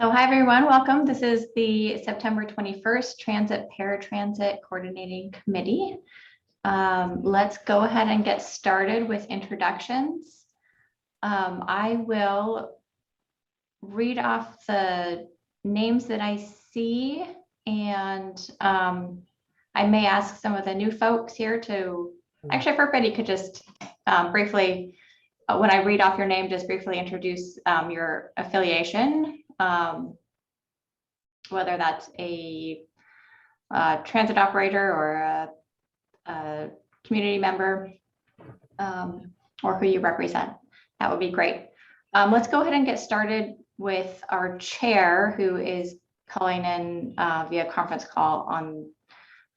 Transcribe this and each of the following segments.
So hi everyone, welcome. This is the September 21st Transit Paratransit Coordinating Committee. Let's go ahead and get started with introductions. I will read off the names that I see, and I may ask some of the new folks here to, actually if everybody could just briefly, when I read off your name, just briefly introduce your affiliation. Whether that's a transit operator or a community member, or who you represent, that would be great. Let's go ahead and get started with our chair, who is calling in via conference call on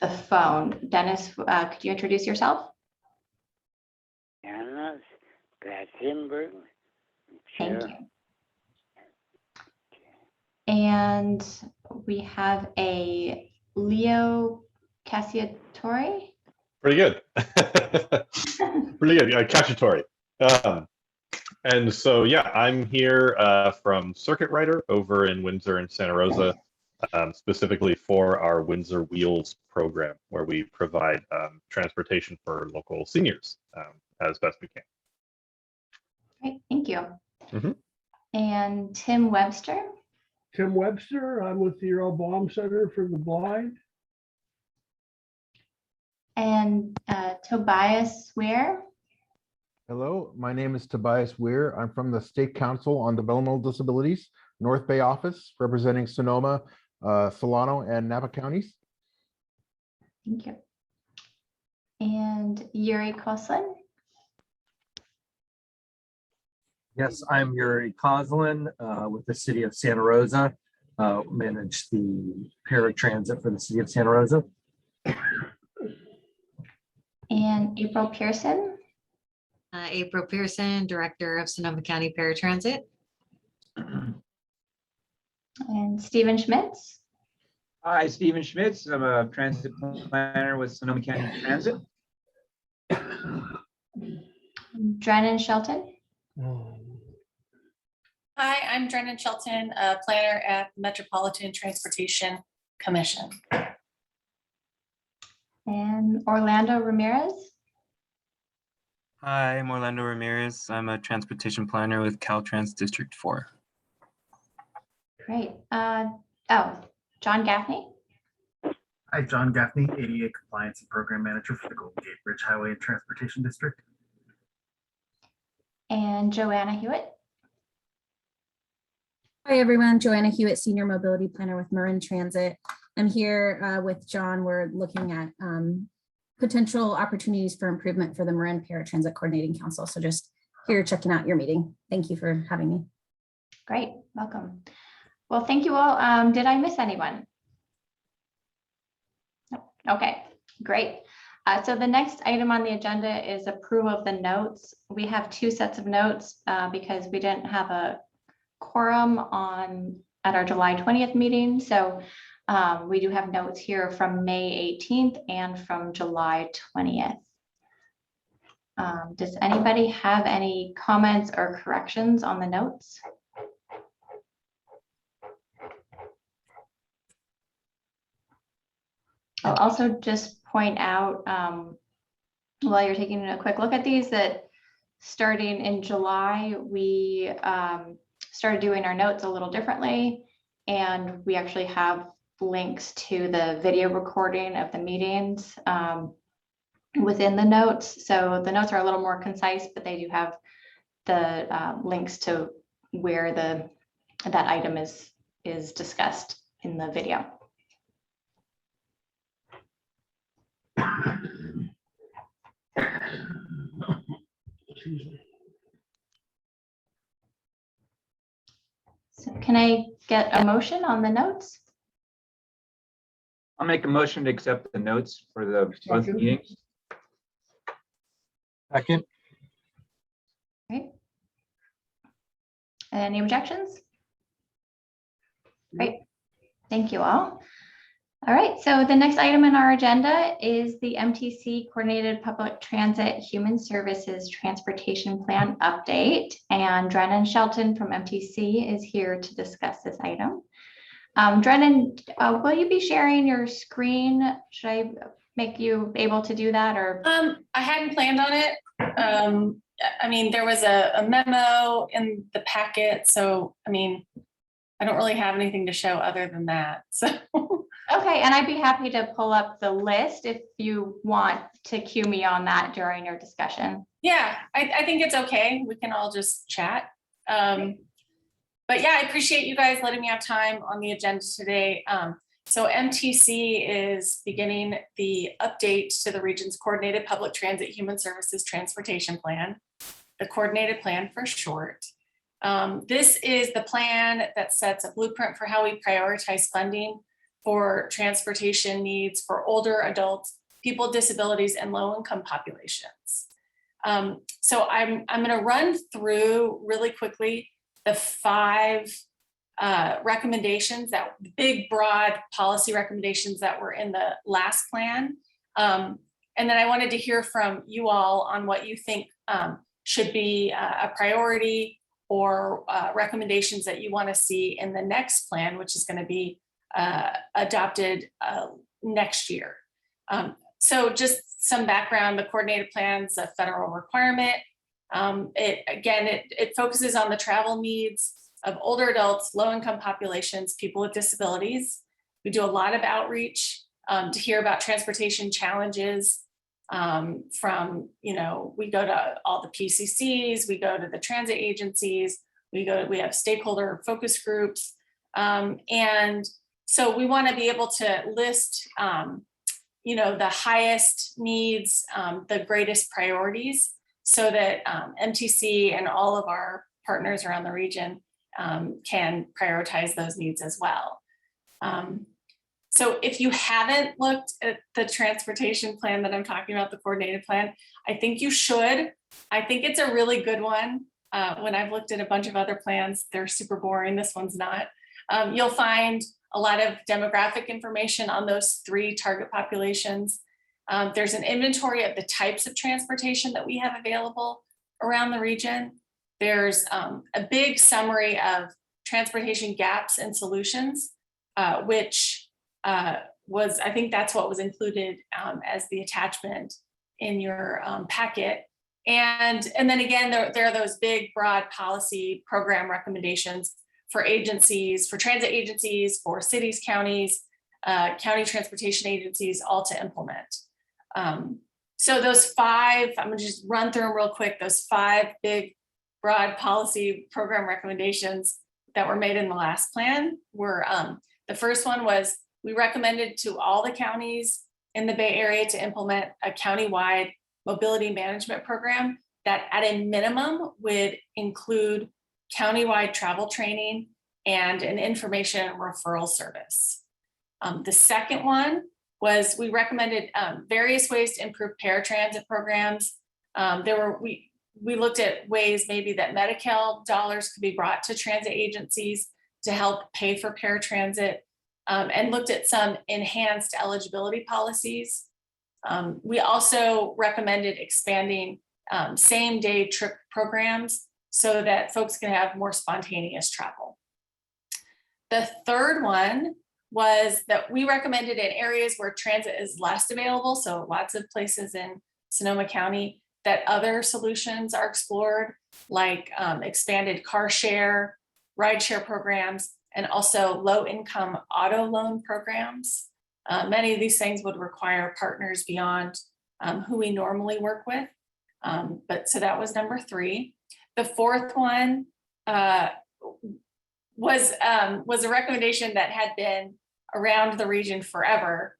the phone. Dennis, could you introduce yourself? Dennis September. Thank you. And we have a Leo Cacciatore. Pretty good. Pretty good. Cacciatore. And so, yeah, I'm here from Circuit Rider over in Windsor and Santa Rosa, specifically for our Windsor Wheels program, where we provide transportation for local seniors as best we can. Great, thank you. Mm-hmm. And Tim Webster. Tim Webster, I'm with the Earl Baum Center for the Blind. And Tobias Weir. Hello, my name is Tobias Weir. I'm from the State Council on Developmental Disabilities, North Bay office, representing Sonoma, Solano, and Napa counties. Thank you. And Yuri Koslin. Yes, I'm Yuri Koslin with the City of Santa Rosa, manage the paratransit for the City of Santa Rosa. And April Pearson. April Pearson, Director of Sonoma County Paratransit. And Stephen Schmitz. Hi, Stephen Schmitz. I'm a transit planner with Sonoma County Transit. Drennan Shelton. Hi, I'm Drennan Shelton, a planner at Metropolitan Transportation Commission. And Orlando Ramirez. Hi, I'm Orlando Ramirez. I'm a transportation planner with Caltrans District 4. Great. Oh, John Gaffney. Hi, John Gaffney, ADA Compliance and Program Manager for the Golden Gate Bridge Highway and Transportation District. And Joanna Hewitt. Hi everyone, Joanna Hewitt, Senior Mobility Planner with Marin Transit. I'm here with John. We're looking at potential opportunities for improvement for the Marin Paratransit Coordinating Council. So just here checking out your meeting. Thank you for having me. Great, welcome. Well, thank you all. Did I miss anyone? No. Okay, great. So the next item on the agenda is approval of the notes. We have two sets of notes because we didn't have a quorum at our July 20th meeting. So we do have notes here from May 18th and from July 20th. Does anybody have any comments or corrections on the notes? I'll also just point out while you're taking a quick look at these that starting in July, we started doing our notes a little differently, and we actually have links to the video recording of the meetings within the notes. So the notes are a little more concise, but they do have the links to where that item is discussed in the video. So can I get a motion on the notes? I'll make a motion to accept the notes for the both meetings. Second. Great. Any objections? Great. Thank you all. All right, so the next item on our agenda is the MTC Coordinated Public Transit Human Services Transportation Plan update. And Drennan Shelton from MTC is here to discuss this item. Drennan, will you be sharing your screen? Should I make you able to do that, or? I hadn't planned on it. I mean, there was a memo in the packet, so I mean, I don't really have anything to show other than that. So. Okay, and I'd be happy to pull up the list if you want to cue me on that during your discussion. Yeah, I think it's okay. We can all just chat. But yeah, I appreciate you guys letting me have time on the agenda today. So MTC is beginning the update to the region's Coordinated Public Transit Human Services Transportation Plan, the Coordinated Plan for short. This is the plan that sets a blueprint for how we prioritize funding for transportation needs for older adults, people with disabilities, and low-income populations. So I'm going to run through really quickly the 5 recommendations, that big, broad policy recommendations that were in the last plan. And then I wanted to hear from you all on what you think should be a priority or recommendations that you want to see in the next plan, which is going to be adopted next year. So just some background, the coordinated plan's a federal requirement. It focuses on the travel needs of older adults, low-income populations, people with disabilities. We do a lot of outreach to hear about transportation challenges from, we go to all the PCCs, we go to the transit agencies, we have stakeholder focus groups. And so we want to be able to list, the highest needs, the greatest priorities, so that MTC and all of our partners around the region can prioritize those needs as well. So if you haven't looked at the transportation plan that I'm talking about, the coordinated plan, I think you should. I think it's a really good one. When I've looked at a bunch of other plans, they're super boring. This one's not. You'll find a lot of demographic information on those 3 target populations. There's an inventory of the types of transportation that we have available around the region. There's a big summary of transportation gaps and solutions, which I think that's what was included as the attachment in your packet. And then again, there are those big, broad policy program recommendations for agencies, for transit agencies, for cities, counties, county transportation agencies, all to implement. So those 5, I'm gonna just run through them real quick, those 5 big, broad policy program recommendations that were made in the last plan were, the first one was, we recommended to all the counties in the Bay Area to implement a countywide mobility management program that at a minimum would include countywide travel training and an information referral service. The second one was, we recommended various ways to improve paratransit programs. We looked at ways maybe that Medi-Cal dollars could be brought to transit agencies to help pay for paratransit, and looked at some enhanced eligibility policies. We also recommended expanding same-day trip programs so that folks can have more spontaneous travel. The third one was that we recommended in areas where transit is less available, so lots of places in Sonoma County, that other solutions are explored, like expanded car share, ride share programs, and also low-income auto loan programs. Many of these things would require partners beyond who we normally work with. So that was number 3. The fourth one was a recommendation that had been around the region forever,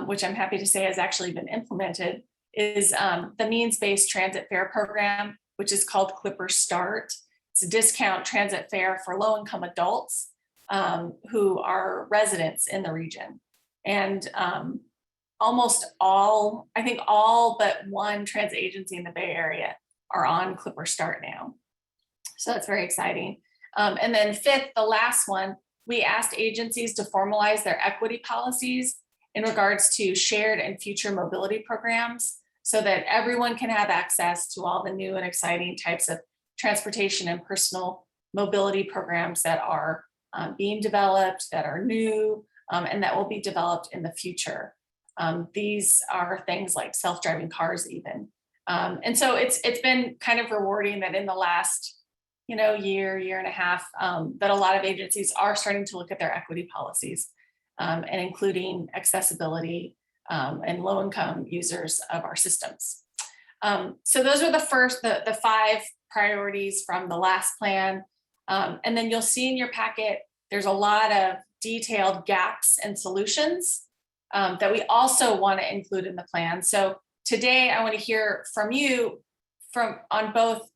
which I'm happy to say has actually been implemented, is the means-based transit fare program, which is called Clipper Start. It's a discount transit fare for low-income adults who are residents in the region. And almost all, I think all but one transit agency in the Bay Area are on Clipper Start now. So that's very exciting. And then 5th, the last one, we asked agencies to formalize their equity policies in regards to shared and future mobility programs so that everyone can have access to all the new and exciting types of transportation and personal mobility programs that are being developed, that are new, and that will be developed in the future. These are things like self-driving cars even. And so it's been kind of rewarding that in the last year and a half, that a lot of agencies are starting to look at their equity policies and including accessibility and low-income users of our systems. So those are the 5 priorities from the last plan. And then you'll see in your packet, there's a lot of detailed gaps and solutions that we also want to include in the plan. So today I want to hear from you on both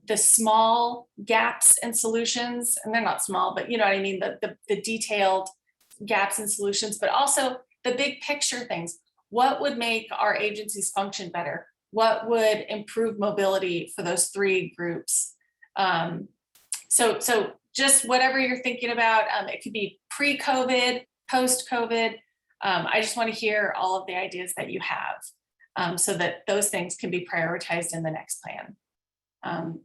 the small gaps and solutions, and they're not small, but you know what I mean, the detailed gaps and solutions, but also the big picture things. What would make our agencies function better? What would improve mobility for those 3 groups? So just whatever you're thinking about, it could be pre-COVID, post-COVID. I just want to hear all of the ideas that you have so that those things can be prioritized in the next plan.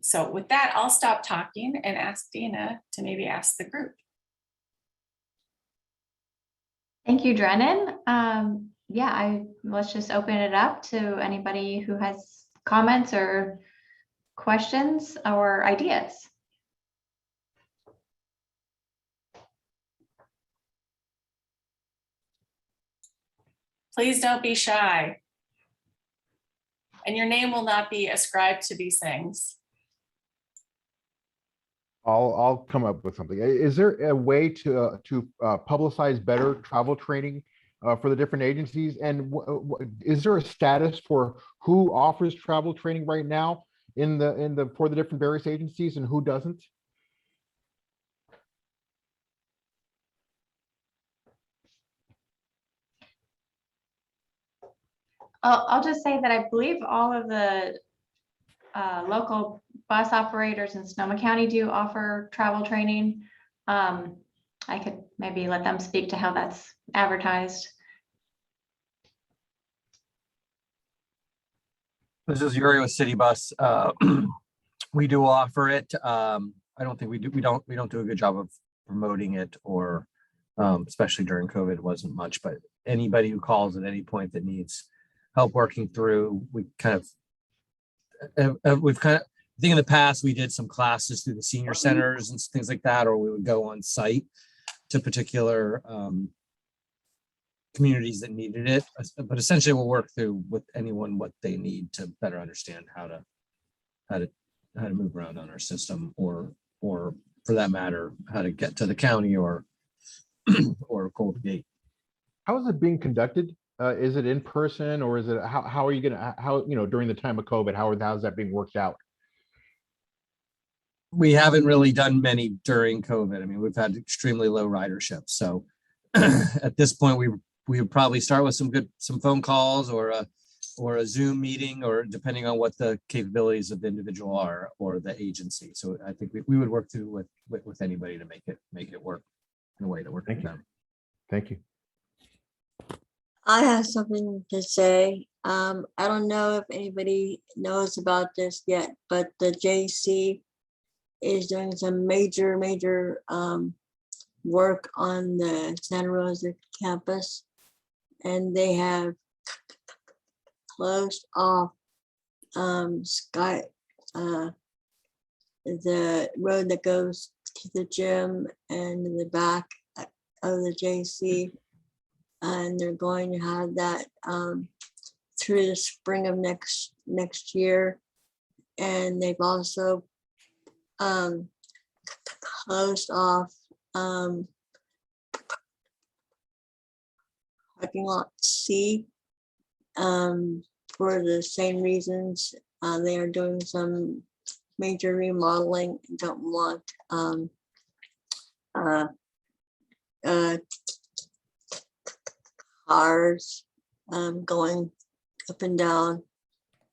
So with that, I'll stop talking and ask Dina to maybe ask the group. Thank you, Drennan. Let's just open it up to anybody who has comments or questions or ideas. Please don't be shy. And your name will not be ascribed to these things. I'll come up with something. Is there a way to publicize better travel training for the different agencies? And is there a status for who offers travel training right now for the different various agencies and who doesn't? I'll just say that I believe all of the local bus operators in Sonoma County do offer travel training. I could maybe let them speak to how that's advertised. This is Yuri with City Bus. We do offer it. I don't think we do. We don't do a good job of promoting it, or especially during COVID, it wasn't much. But anybody who calls at any point that needs help working through, I think in the past we did some classes through the senior centers and things like that, or we would go on site to particular communities that needed it. But essentially we'll work through with anyone what they need to better understand how to move around on our system, or for that matter, how to get to the county or Gold Gate. How is it being conducted? Is it in person, or is it how are you gonna during the time of COVID, how's that being worked out? We haven't really done many during COVID. I mean, we've had extremely low ridership. So at this point, we would probably start with some phone calls or a Zoom meeting, or depending on what the capabilities of the individual are or the agency. So I think we would work through with anybody to make it work in a way that works for them. Thank you. I have something to say. I don't know if anybody knows about this yet, but the JC is doing some major work on the Santa Rosa campus, and they have closed off the road that goes to the gym and in the back of the JC. And they're going to have that through the spring of next year. And they've also closed off parking lot C for the same reasons. They are doing some major remodeling, don't want cars going up and down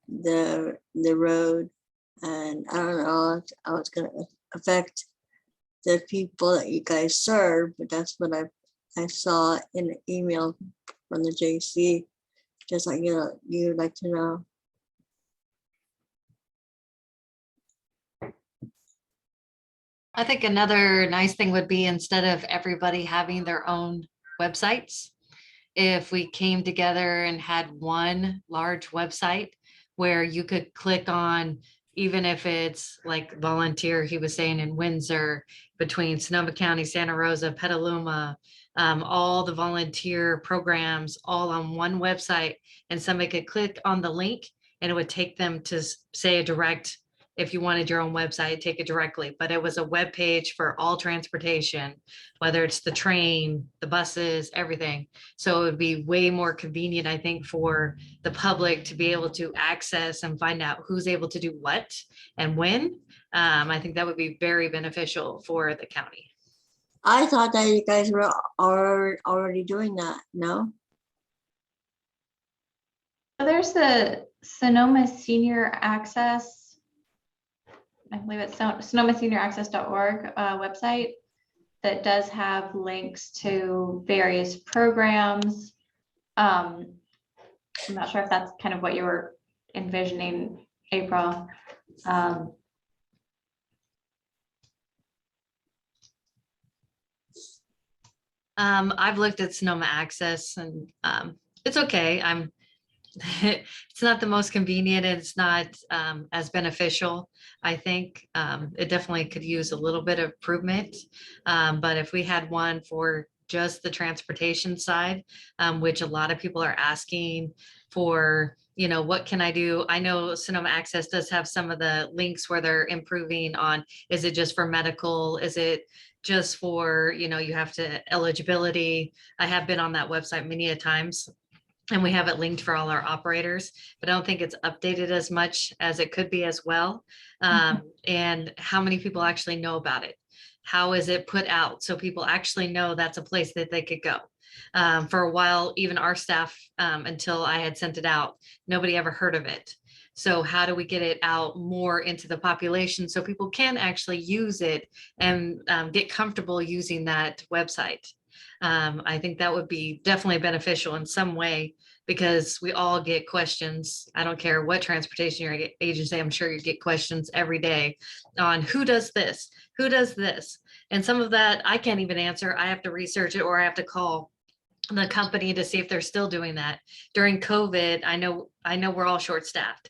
the road, and I don't know how it's going to affect the people that you guys serve, but that's what I've I saw in an email from the JC, just like you'd like to know. I think another nice thing would be instead of everybody having their own websites, if we came together and had one large website where you could click on, even if it's like volunteer, he was saying in Windsor, between Sonoma County, Santa Rosa, Petaluma, all the volunteer programs all on one website, and somebody could click on the link and it would take them to say a direct, if you wanted your own website, take it directly, but it was a web page for all transportation, whether it's the train, the buses, everything. So it would be way more convenient, I think, for the public to be able to access and find out who's able to do what and when. I think that would be very beneficial for the county. I thought that you guys were already doing that, no? So there's the Sonoma Senior Access, I believe it's sonomaseniораccess.org website that does have links to various programs. I'm not sure if that's kind of what you were envisioning, April. I've looked at Sonoma Access and it's okay. It's not the most convenient and it's not as beneficial. I think it definitely could use a little bit of improvement. But if we had one for just the transportation side, which a lot of people are asking for, you know, what can I do? I know Sonoma Access does have some of the links where they're improving on, is it just for medical? Is it just for, you know, you have to eligibility? I have been on that website many a times and we have it linked for all our operators, but I don't think it's updated as much as it could be as well. And how many people actually know about it? How is it put out? So people actually know that's a place that they could go. For a while, even our staff, until I had sent it out, nobody ever heard of it. So how do we get it out more into the population so people can actually use it and get comfortable using that website? I think that would be definitely beneficial in some way because we all get questions. I don't care what transportation agency, I'm sure you get questions every day on who does this, who does this. And some of that I can't even answer. I have to research it or I have to call the company to see if they're still doing that. During COVID, I know we're all short-staffed.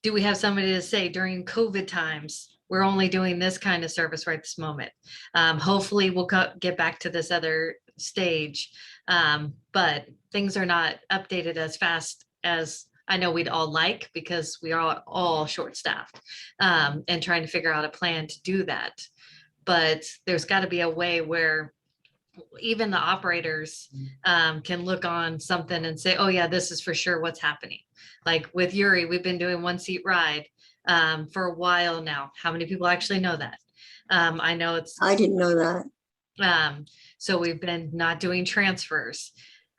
Do we have somebody to say during COVID times, we're only doing this kind of service right this moment? Hopefully we'll get back to this other stage. But things are not updated as fast as I know we'd all like because we are all short-staffed and trying to figure out a plan to do that. But there's got to be a way where even the operators can look on something and say, oh yeah, this is for sure what's happening. Like with Yuri, we've been doing one seat ride for a while now. How many people actually know that? I know I didn't know that. So we've been not doing transfers.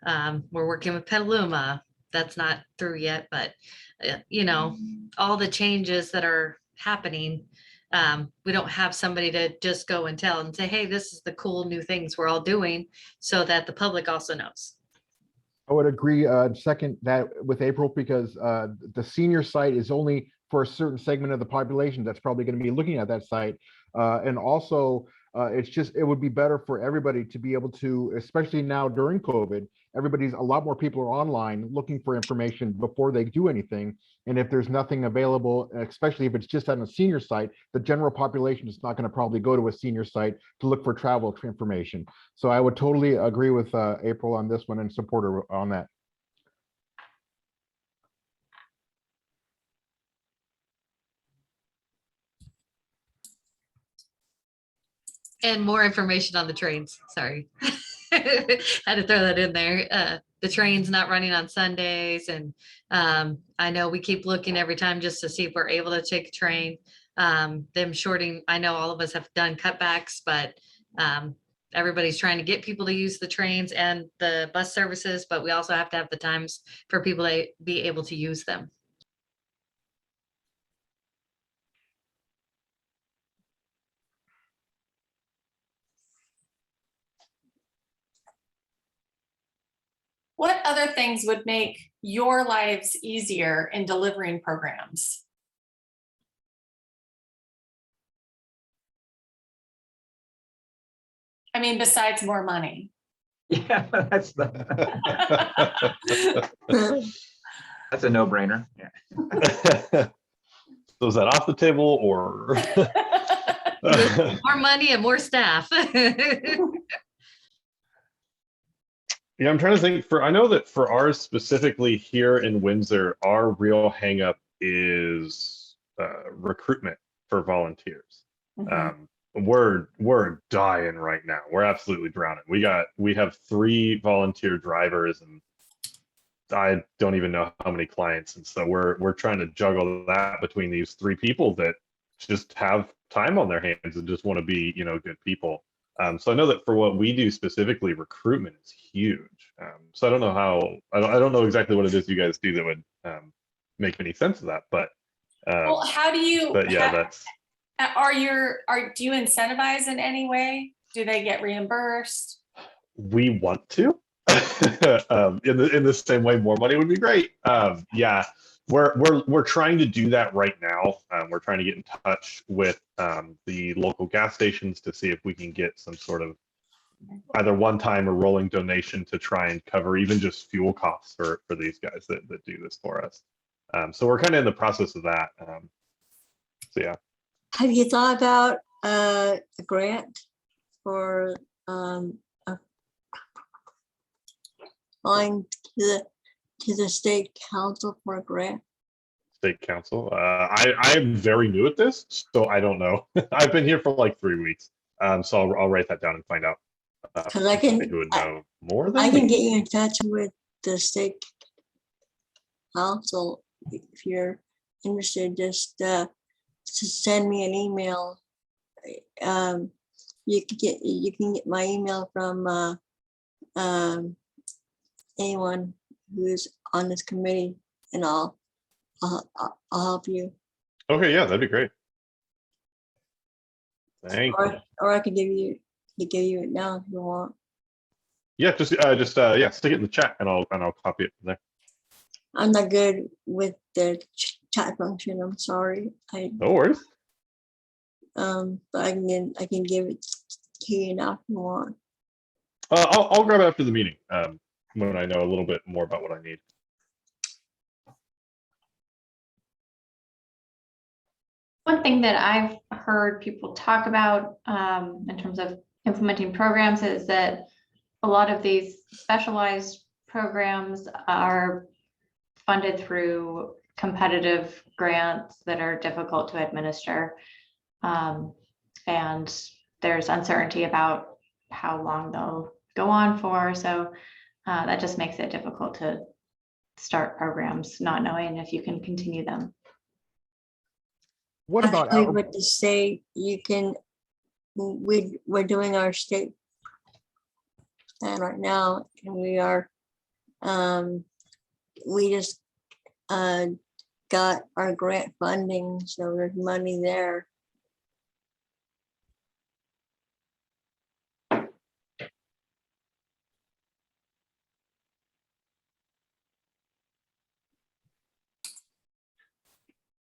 We're working with Petaluma. That's not through yet, but you know, all the changes that are happening, we don't have somebody to just go and tell and say, hey, this is the cool new things we're all doing so that the public also knows. I would agree second that with April because the senior site is only for a certain segment of the population that's probably going to be looking at that site. And also it would be better for everybody to be able to, especially now during COVID, a lot more people are online looking for information before they do anything. And if there's nothing available, especially if it's just on a senior site, the general population is not going to probably go to a senior site to look for travel information. So I would totally agree with April on this one and support her on that. And more information on the trains. Sorry. Had to throw that in there. The train's not running on Sundays. And I know we keep looking every time just to see if we're able to take a train. Them shorting, I know all of us have done cutbacks, but everybody's trying to get people to use the trains and the bus services, but we also have to have the times for people to be able to use them. What other things would make your lives easier in delivering programs? I mean, besides more money. Yeah, that's a no-brainer. Yeah. So is that off the table or? More money and more staff. Yeah, I'm trying to think I know that for ours specifically here in Windsor, our real hang up is recruitment for volunteers. We're dying right now. We're absolutely drowning. We have 3 volunteer drivers and I don't even know how many clients. And so we're trying to juggle that between these 3 people that just have time on their hands and just want to be, good people. So I know that for what we do specifically, recruitment is huge. So I don't know I don't know exactly what it is you guys do that would make any sense of that, but Well, how do you? but yeah, that's Do you incentivize in any way? Do they get reimbursed? we want to. In the same way, more money would be great. Yeah, we're trying to do that right now. We're trying to get in touch with the local gas stations to see if we can get some sort of either one-time or rolling donation to try and cover even just fuel costs for these guys that do this for us. So we're kind of in the process of that. So yeah. Have you thought about a grant for applying to the state council for a grant? State council. I am very new at this, so I don't know. I've been here for like 3 weeks, so I'll write that down and find out. Because I can, who would know more than I can me. get you in touch with the state council if you're interested. Just send me an email. You can get my email from anyone who's on this committee, and I'll help you. Okay, yeah, that'd be great. Thank you. Or I can give you it now if you want. Yeah, just yeah, stick it in the chat and I'll copy it from there. I'm not good with the chat function. I'm sorry. No worries. But I can give it to you now if you want. I'll grab it after the meeting when I know a little bit more about what I need. One thing that I've heard people talk about in terms of implementing programs is that a lot of these specialized programs are funded through competitive grants that are difficult to administer. And there's uncertainty about how long they'll go on for. So that just makes it difficult to start programs, not knowing if you can continue them. What about Actually, what to say, you can, we're doing our state plan right now, and we are, we just got our grant funding, so there's money there.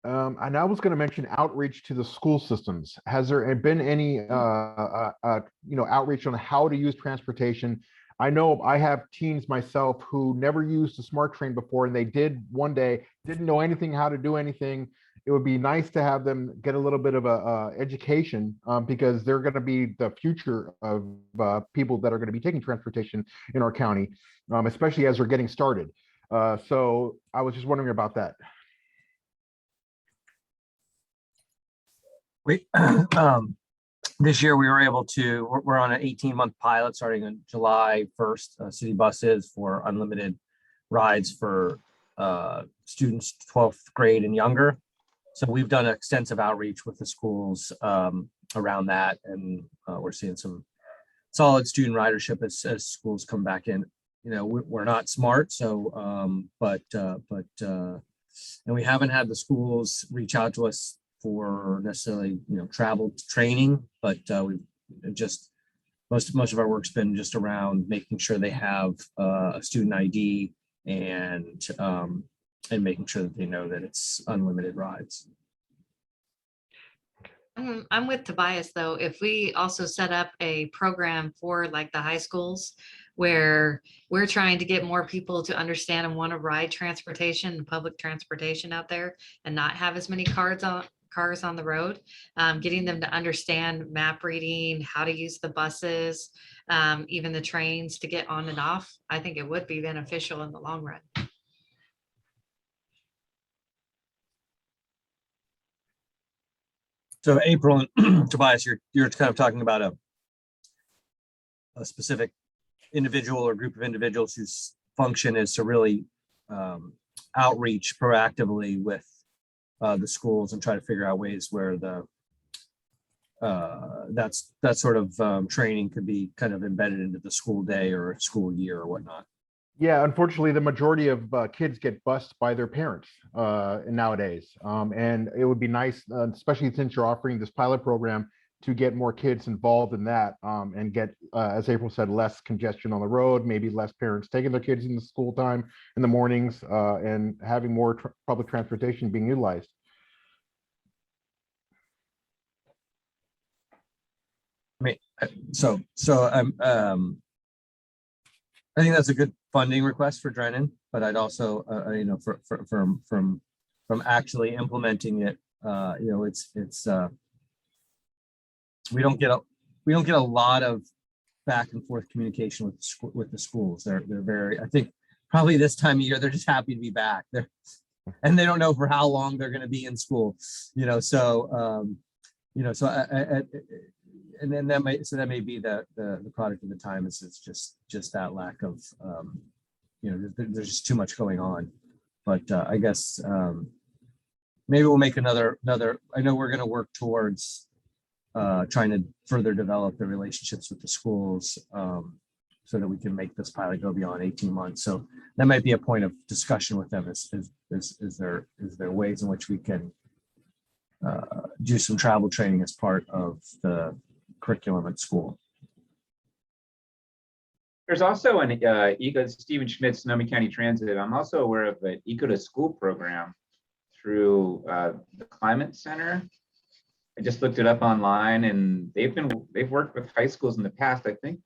And I was going to mention outreach to the school systems. Has there been any, outreach on how to use transportation? I know I have teens myself who never used a smart train before, and they did one day, didn't know anything how to do anything. It would be nice to have them get a little bit of a education because they're going to be the future of people that are going to be taking transportation in our county, especially as they're getting started. So I was just wondering about that. We this year we were able to, we're on an 18-month pilot starting on July 1st, city buses for unlimited rides for students 12th grade and younger. So we've done extensive outreach with the schools around that, and we're seeing some solid student ridership as schools come back in. You know, we're not smart, so and we haven't had the schools reach out to us for necessarily travel training, but we've just most of our work's been just around making sure they have a student ID and making sure that they know that it's unlimited rides. I'm with Tobias though. If we also set up a program for like the high schools where we're trying to get more people to understand and want to ride transportation and public transportation out there and not have as many cars on the road, getting them to understand map reading, how to use the buses, even the trains to get on and off, I think it would be beneficial in the long run. So April and Tobias, you're kind of talking about a specific individual or group of individuals whose function is to really outreach proactively with the schools and try to figure out ways where that sort of training could be kind of embedded into the school day or school year or whatnot. Yeah, unfortunately, the majority of kids get bused by their parents nowadays. And it would be nice, especially since you're offering this pilot program, to get more kids involved in that and get, as April said, less congestion on the road, maybe less parents taking their kids in the school time in the mornings and having more public transportation being utilized. I mean, I think that's a good funding request for Drennan, but I'd also, from actually implementing it, we don't get a lot of back and forth communication with the schools. They're very, I think probably this time of year, they're just happy to be back. And they don't know for how long they're going to be in school, and then that may be the product of the time. It's just that lack of, there's just too much going on. But I guess maybe we'll make another. I know we're going to work towards trying to further develop the relationships with the schools so that we can make this pilot go beyond 18 months. So that might be a point of discussion with them. Is there ways in which we can do some travel training as part of the curriculum at school? There's also an Stephen Schmidt, Sonoma County Transit. I'm also aware of an Eco to School program through the Climate Center. I just looked it up online, and they've worked with high schools in the past. I think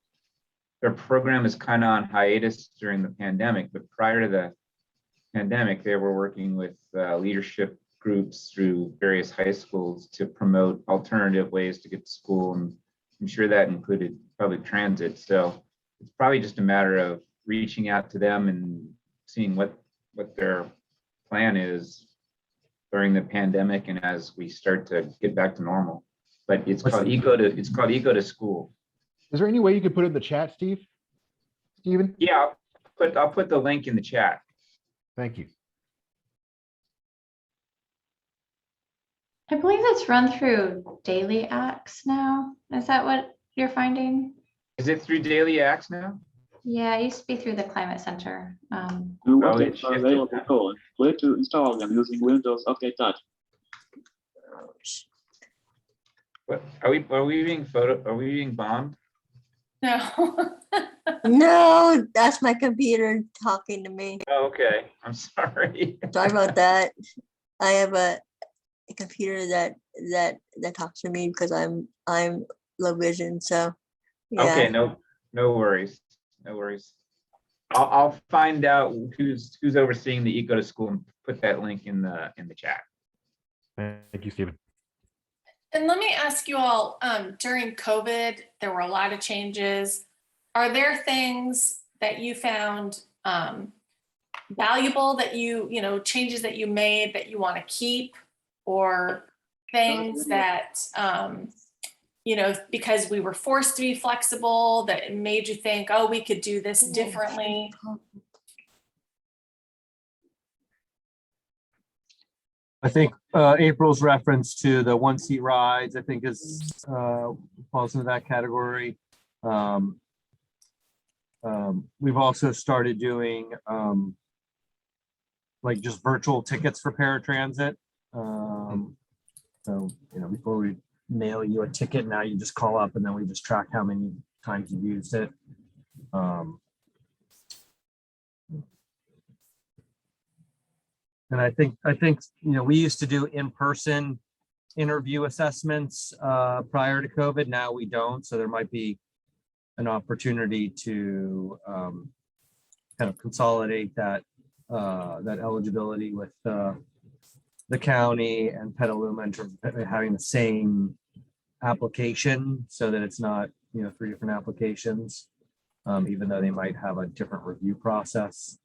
their program is kind of on hiatus during the pandemic, but prior to the pandemic, they were working with leadership groups through various high schools to promote alternative ways to get to school, and I'm sure that included public transit. So it's probably just a matter of reaching out to them and seeing what their plan is during the pandemic and as we start to get back to normal. But it's called Eco to School. Is there any way you could put it in the chat, Stephen? Yeah, I'll put the link in the chat. Thank you. I believe it's run through Daily Acts now. Is that what you're finding? Is it through Daily Acts now? Yeah, it used to be through the Climate Center. It's available. Click to install them using Windows OK Touch. What are we being bombed? No. No, that's my computer talking to me. Oh, okay. I'm sorry. Sorry about that. I have a computer that talks to me because I'm low vision. So yeah. Okay, no worries. No worries. I'll find out who's overseeing the Eco to School and put that link in the chat. Thank you, Stephen. And let me ask you all, during COVID, there were a lot of changes. Are there things that you found valuable that changes that you made that you want to keep, or things that, because we were forced to be flexible, that it made you think, oh, we could do this differently? I think April's reference to the one-seat rides, I think, falls into that category. We've also started doing like just virtual tickets for paratransit. So before we mail you a ticket, now you just call up and then we just track how many times you've used it. And I think, we used to do in-person interview assessments prior to COVID. Now we don't. So there might be an opportunity to kind of consolidate that eligibility with the county and Petaluma in terms of having the same application, so that it's not 3 different applications, even though they might have a different review process.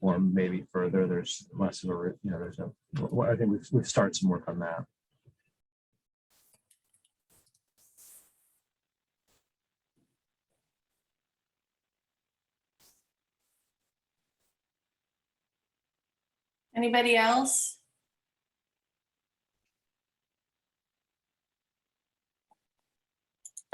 Or maybe further, there's less of a, I think we've started some work on that. Anybody else?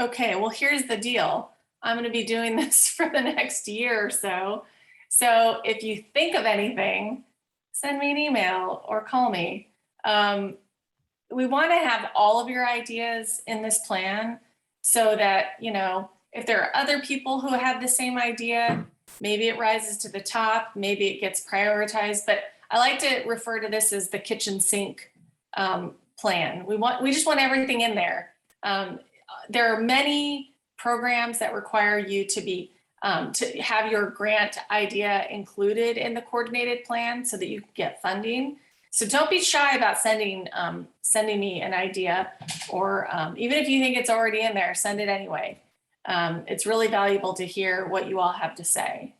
Okay, well, here's the deal. I'm going to be doing this for the next year or so. So if you think of anything, send me an email or call me. We want to have all of your ideas in this plan so that, if there are other people who have the same idea, maybe it rises to the top, maybe it gets prioritized, but I like to refer to this as the kitchen sink plan. We just want everything in there. There are many programs that require you to have your grant idea included in the coordinated plan so that you can get funding. So don't be shy about sending me an idea, or even if you think it's already in there, send it anyway. It's really valuable to hear what you all have to say.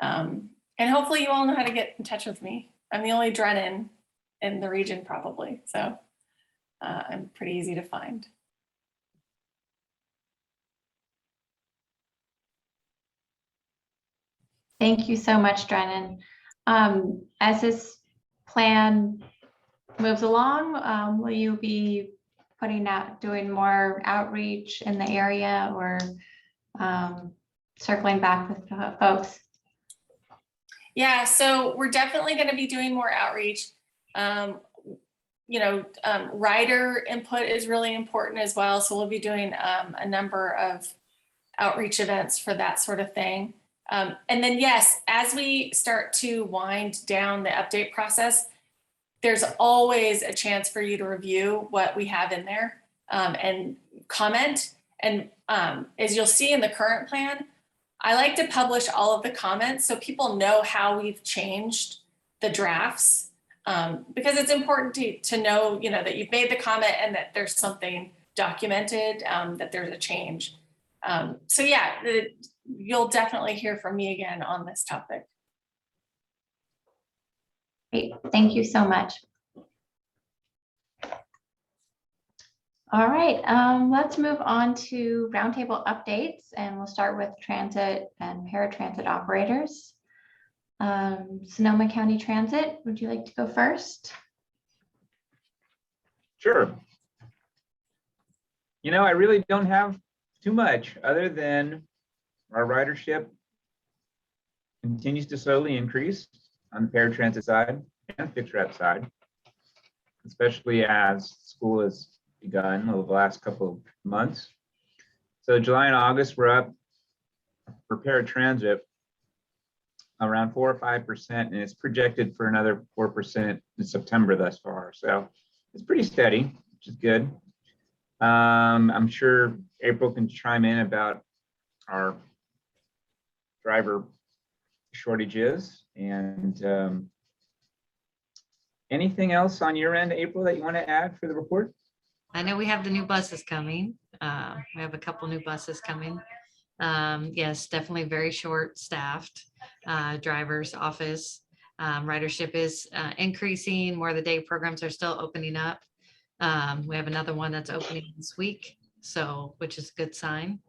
And hopefully you all know how to get in touch with me. I'm the only Drennan in the region probably, so I'm pretty easy to find. Thank you so much, Drennan. As this plan moves along, will you be doing more outreach in the area, or circling back with folks? Yeah, so we're definitely going to be doing more outreach. Rider input is really important as well. So we'll be doing a number of outreach events for that sort of thing. And then, yes, as we start to wind down the update process, there's always a chance for you to review what we have in there and comment. And as you'll see in the current plan, I like to publish all of the comments so people know how we've changed the drafts, because it's important to know, that you've made the comment and that there's something documented, that there's a change. So yeah, you'll definitely hear from me again on this topic. Great, thank you so much. All right, let's move on to roundtable updates, and we'll start with transit and paratransit operators. Sonoma County Transit, would you like to go first? Sure. I really don't have too much other than our ridership continues to slowly increase on the paratransit side and fixed route side, especially as school has begun over the last couple of months. So July and August, we're up for paratransit around 4 or 5%, and it's projected for another 4% in September thus far. So it's pretty steady, which is good. I'm sure April can chime in about our driver shortages and anything else on your end, April, that you want to add for the report? I know we have the new buses coming. We have a couple new buses coming. Yes, definitely very short staffed. Driver's office ridership is increasing. More of the day programs are still opening up. We have another one that's opening this week, so which is a good sign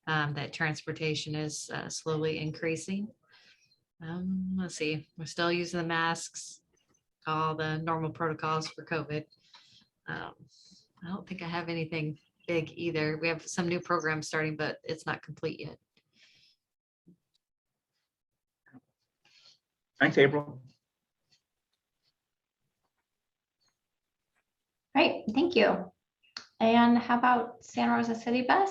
that transportation is slowly increasing. Let's see, we're still using the masks, all the normal protocols for COVID. I don't think I have anything big either. We have some new programs starting, but it's not complete yet. Thanks, April. Great, thank you. And how about Santa Rosa City Bus?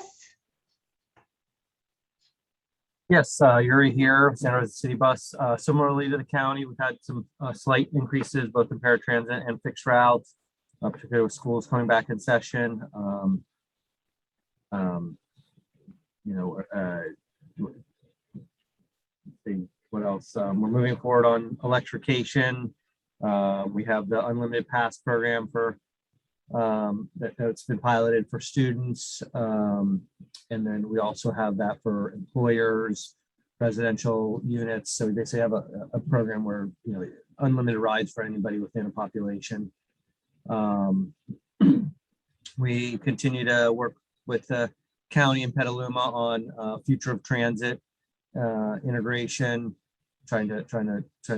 Yes, Yuri here, Santa Rosa City Bus. Similarly to the county, we've had some slight increases both in paratransit and fixed routes, particularly with schools coming back in session. Let's see what else? We're moving forward on electrification. We have the unlimited pass program for that's been piloted for students. And then we also have that for employers, residential units. So we basically have a program where, unlimited rides for anybody within a population. We continue to work with the county and Petaluma on future of transit integration, trying to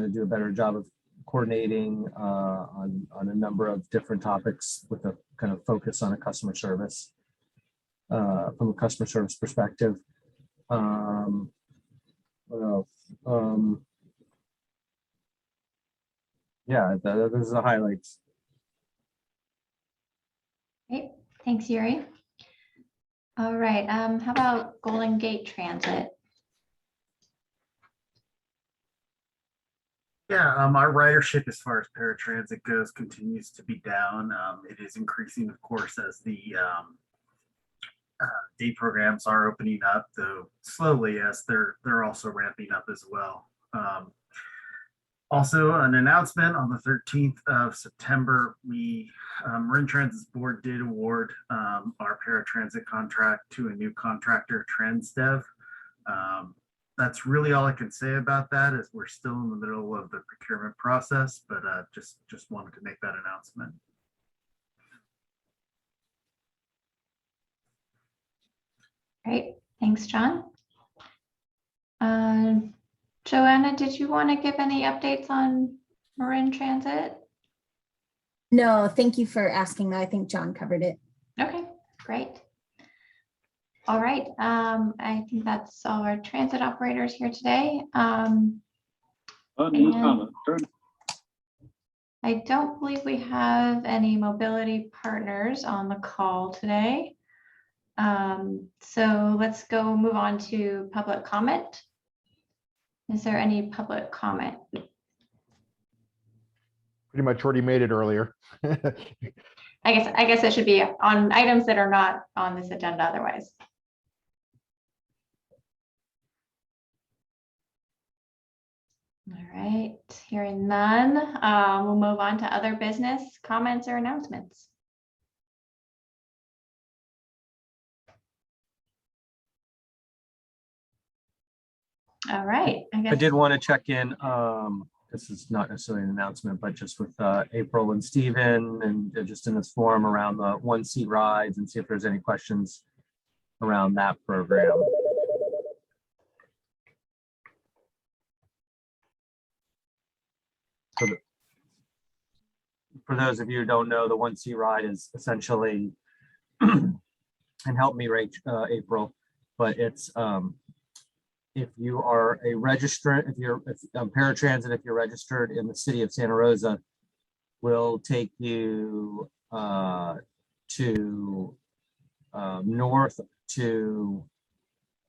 do a better job of coordinating on a number of different topics with a kind of focus on a customer service from a customer service perspective. What else? Yeah, those are the highlights. Great, thanks, Yuri. All right, how about Golden Gate Transit? Yeah, our ridership as far as paratransit goes continues to be down. It is increasing, of course, as the day programs are opening up, though slowly, as they're also ramping up as well. Also, an announcement on the 13th of September, Marin Transit's board did award our paratransit contract to a new contractor, Transdev. That's really all I can say about that, as we're still in the middle of the procurement process, but just wanted to make that announcement. Great, thanks, John. Joanna, did you want to give any updates on Marin Transit? No, thank you for asking that. I think John covered it. Okay, great. All right, I think that's all our transit operators here today. And I don't believe we have any mobility partners on the call today. So let's go move on to public comment. Is there any public comment? Pretty much already made it earlier. I guess it should be on items that are not on this agenda otherwise. All right, hearing none, we'll move on to other business comments or announcements. All right, I did want to check in. This is not necessarily an announcement, but just with April and Steven and just in this forum around the one-seat rides and see if there's any questions around that program. For those of you who don't know, the one-seat ride is essentially, and help me, April, but it's if you are a registrant, if you're paratransit, if you're registered in the city of Santa Rosa, will take you to north to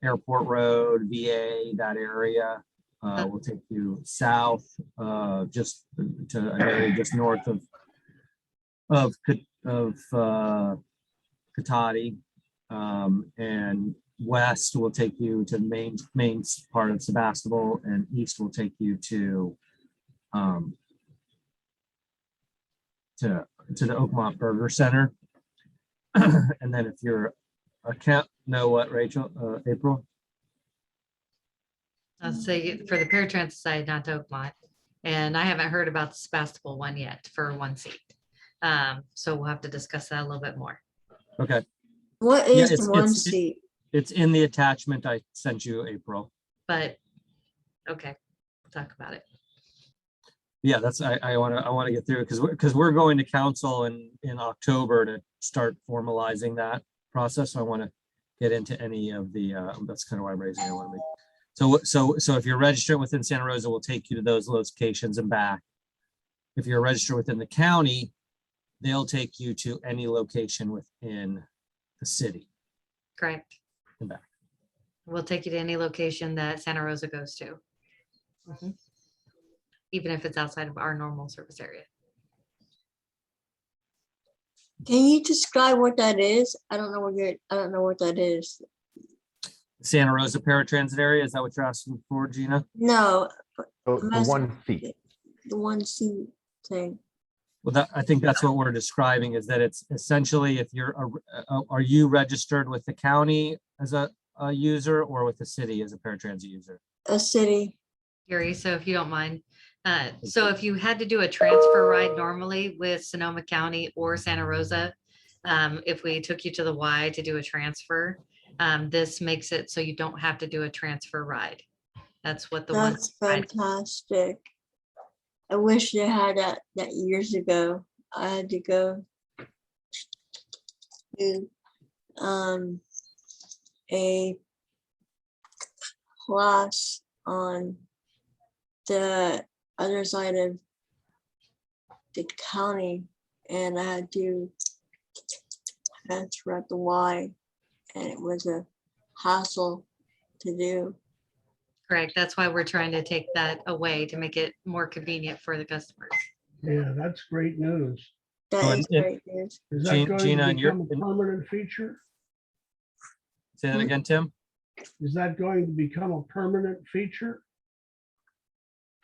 Airport Road, VA, that area. We'll take you south, just to an area just north of Katati, and west will take you to the main part of Sebastopol, and east will take you to the Oakmont Burger Center. And then if you're April? I'll say for the paratransit side, not to Oakmont. And I haven't heard about the Sebastopol one yet for one seat. So we'll have to discuss that a little bit more. Okay. What is the one seat? It's in the attachment I sent you, April. But okay, we'll talk about it. Yeah, that's I want to get through it because we're going to council in October to start formalizing that process. So I want to get into any of the that's kind of why I'm raising it. I want to make so if you're registered within Santa Rosa, we'll take you to those locations and back. If you're registered within the county, they'll take you to any location within the city. Correct. And back. We'll take you to any location that Santa Rosa goes to. Mhm. Even if it's outside of our normal service area. Can you describe what that is? I don't know what that is. Santa Rosa paratransit area, is that what you're asking for, Gina? No, So I'm the asking one seat. the one seat thing. Well, that, I think that's what we're describing, is that it's essentially if you're, are you registered with the county as a user or with the city as a paratransit user? A city. Gary, so if you don't mind, so if you had to do a transfer ride normally with Sonoma County or Santa Rosa, if we took you to the Y to do a transfer, this makes it so you don't have to do a transfer ride. That's what the one. That's fantastic. I wish they had that years ago. I had to go to a class on the other side of the county, and I had to transfer at the Y, and it was a hassle to do. Correct. That's why we're trying to take that away to make it more convenient for the customers. Yeah, that's great news. So That in- is in- great news. Is that going Gina, to and you're- become a permanent feature? Say that again, Tim? Is that going to become a permanent feature?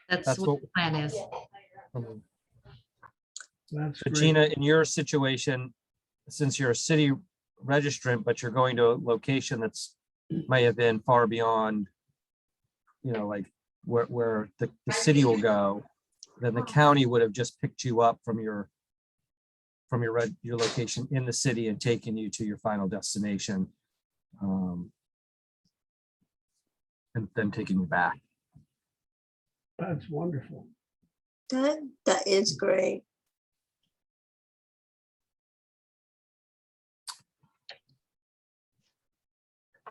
That's That's what what- the plan is. That's So great. Gina, in your situation, since you're a city registrant, but you're going to a location that's may have been far beyond, you know, like where the city will go, then the county would have just picked you up from your location in the city and taken you to your final destination. And then taking you back. That's wonderful. That is great.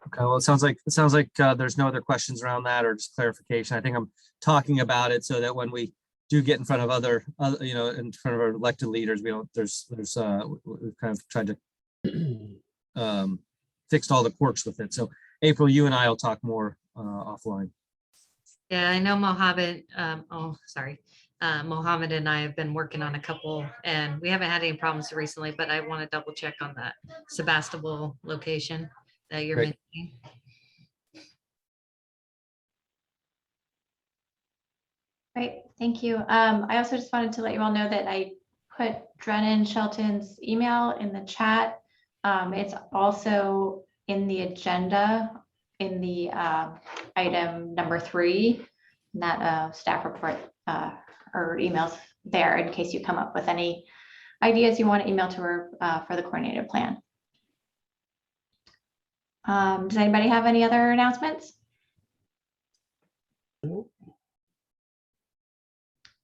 Okay, well, it sounds like there's no other questions around that or just clarification. I think I'm talking about it so that when we do get in front of other, you know, in front of our elected leaders, we don't, we've kind of tried to fixed all the quirks with it. So April, you and I will talk more offline. Yeah, I know Mohammed, Mohammed and I have been working on a couple and we haven't had any problems recently, but I want to double check on that Sebastopol location that you're Great. mentioning. Great, thank you. I also just wanted to let you all know that I put Drennan Shelton's email in the chat. It's also in the agenda in the item number 3, and that staff report or emails there in case you come up with any ideas you want to email to her for the coordinated plan. Does anybody have any other announcements? Nope.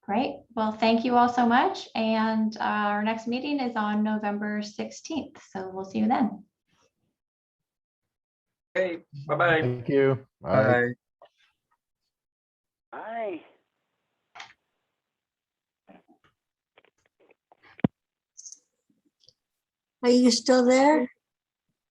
Great. Well, thank you all so much. And our next meeting is on November 16th. So we'll see you then. Hey, bye-bye. Thank you. Bye. Bye. Are you still there?